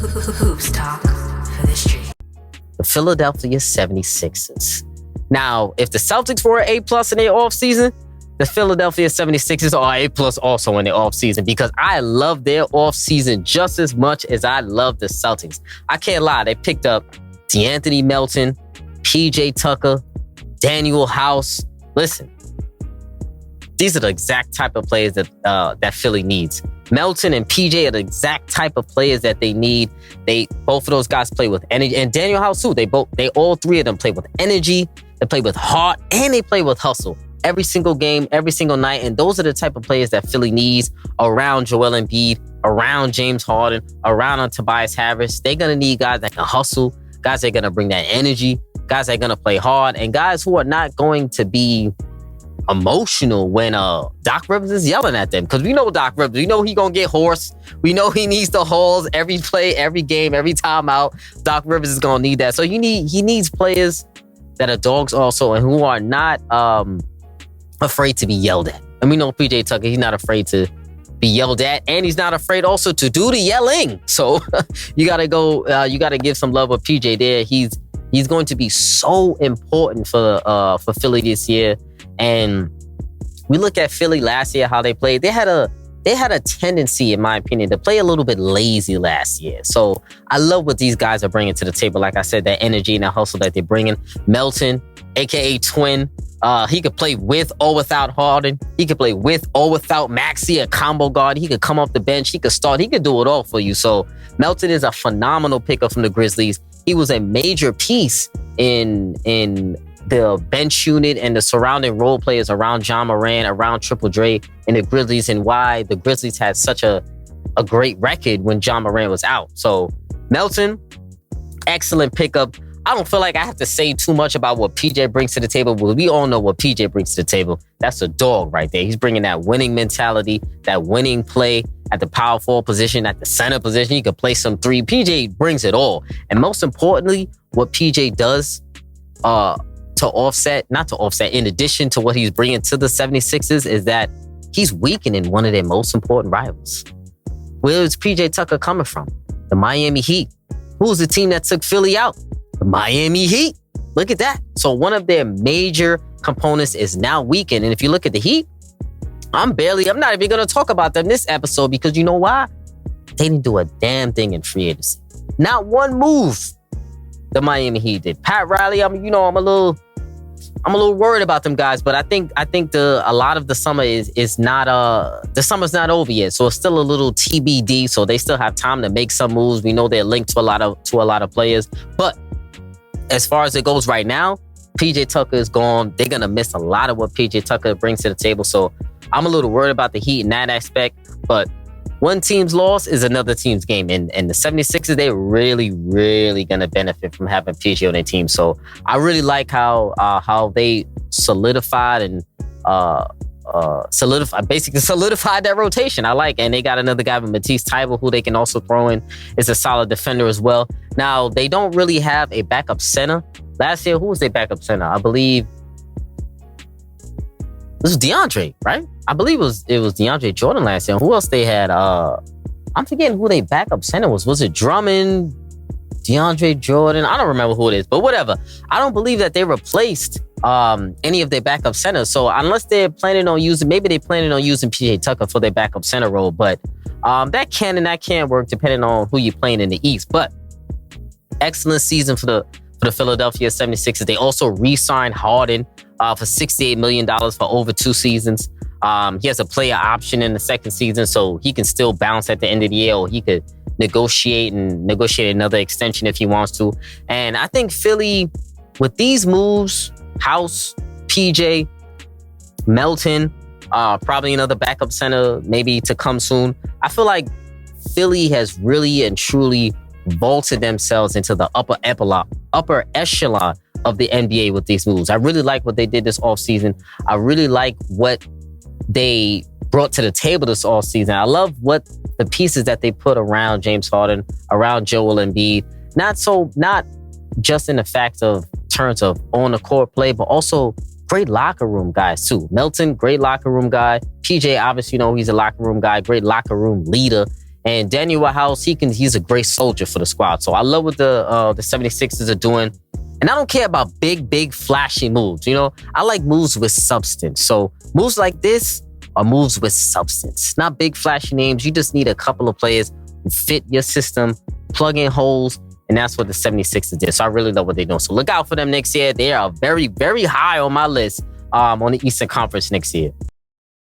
Hoops talk for the street. The Philadelphia 76ers. Now, if the Celtics were an A+ in their offseason, the Philadelphia 76ers are A+ also in their offseason because I love their offseason just as much as I love the Celtics. I can't lie. They picked up DeAnthony Melton, PJ Tucker, Daniel House. Listen, these are the exact type of players that Philly needs. Melton and PJ are the exact type of players that they need. Both of those guys play with energy, and Daniel House too. They all three of them play with energy. They play with heart, and they play with hustle every single game, every single night. And those are the type of players that Philly needs around Joel Embiid, around James Harden, around Tobias Harris. They're gonna need guys that can hustle, guys that are gonna bring that energy, guys that are gonna play hard, and guys who are not going to be emotional when Doc Rivers is yelling at them. Because we know Doc Rivers. We know he gonna get hoarse. We know he needs the halls every play, every game, every time out. Doc Rivers is gonna need that. So he needs players that are dogs also and who are not afraid to be yelled at. And we know PJ Tucker, he's not afraid to be yelled at, and he's not afraid also to do the yelling. So you gotta give some love with PJ there. He's going to be so important for Philly this year. And we look at Philly last year, how they played. They had a tendency, in my opinion, to play a little bit lazy last year. So I love what these guys are bringing to the table. Like I said, that energy and that hustle that they're bringing. Melton, a.k.a. Twin, he could play with or without Harden. He could play with or without Maxey, a combo guard. He could come off the bench. He could start. He could do it all for you. So Melton is a phenomenal pickup from the Grizzlies. He was a major piece in the bench unit and the surrounding role players around John Moran, around Triple Dre and the Grizzlies, and why the Grizzlies had such a great record when John Moran was out. So Melton, excellent pickup. I don't feel like I have to say too much about what PJ brings to the table, but we all know what PJ brings to the table. That's a dog right there. He's bringing that winning mentality, that winning play at the power forward position, at the center position. He could play some three. PJ brings it all. And most importantly, what PJ does in addition to what he's bringing to the 76ers, is that he's weakening one of their most important rivals. Where is PJ Tucker coming from? The Miami Heat. Who's the team that took Philly out? The Miami Heat. Look at that. So one of their major components is now weakened. And if you look at the Heat, I'm not even going to talk about them this episode, because you know why? They didn't do a damn thing in free agency. Not one move the Miami Heat did. Pat Riley, I'm a little worried about them guys, but I think a lot of the summer is not the summer's not over yet, so it's still a little TBD. So they still have time to make some moves. We know they're linked to a lot of players, but as far as it goes right now, PJ Tucker is gone. They're gonna miss a lot of what PJ Tucker brings to the table. So I'm a little worried about the Heat in that aspect, but one team's loss is another team's game. And the 76ers, they're really, really going to benefit from having PJ on their team. So I really like how they solidified that rotation. I like, and they got another guy with Matisse Thybulle, who they can also throw in, is a solid defender as well. Now, they don't really have a backup center. Last year, who was their backup center? I believe this was DeAndre, right? I believe it was DeAndre Jordan last year. Who else they had? I'm forgetting who their backup center was. Was it Drummond, DeAndre Jordan? I don't remember who it is, but whatever. I don't believe that they replaced any of their backup centers. So unless they're planning on using PJ Tucker for their backup center role, but that can and that can't work depending on who you're playing in the East. But excellent season for the Philadelphia 76ers. They also re-signed Harden for $68 million for over 2 seasons. He has a player option in the second season, so he can still bounce at the end of the year, or he could negotiate another extension if he wants to. And I think Philly, with these moves, House, PJ, Melton, probably another backup center maybe to come soon, I feel like Philly has really and truly vaulted themselves into the upper echelon of the NBA with these moves. I really like what they did this offseason. I really like what they brought to the table this offseason. I love what the pieces that they put around James Harden, around Joel Embiid. Not just in the fact of terms of on the court play, but also great locker room guys too. Melton, great locker room guy. PJ, obviously, he's a locker room guy, great locker room leader. And Daniel House, he's a great soldier for the squad. So I love what the 76ers are doing. And I don't care about big, flashy moves. You know, I like moves with substance. So moves like this are moves with substance. Not big, flashy names. You just need a couple of players who fit your system, plug in holes, and that's what the 76ers did. So I really love what they're doing. So look out for them next year. They are very, very high on my list on the Eastern Conference next year.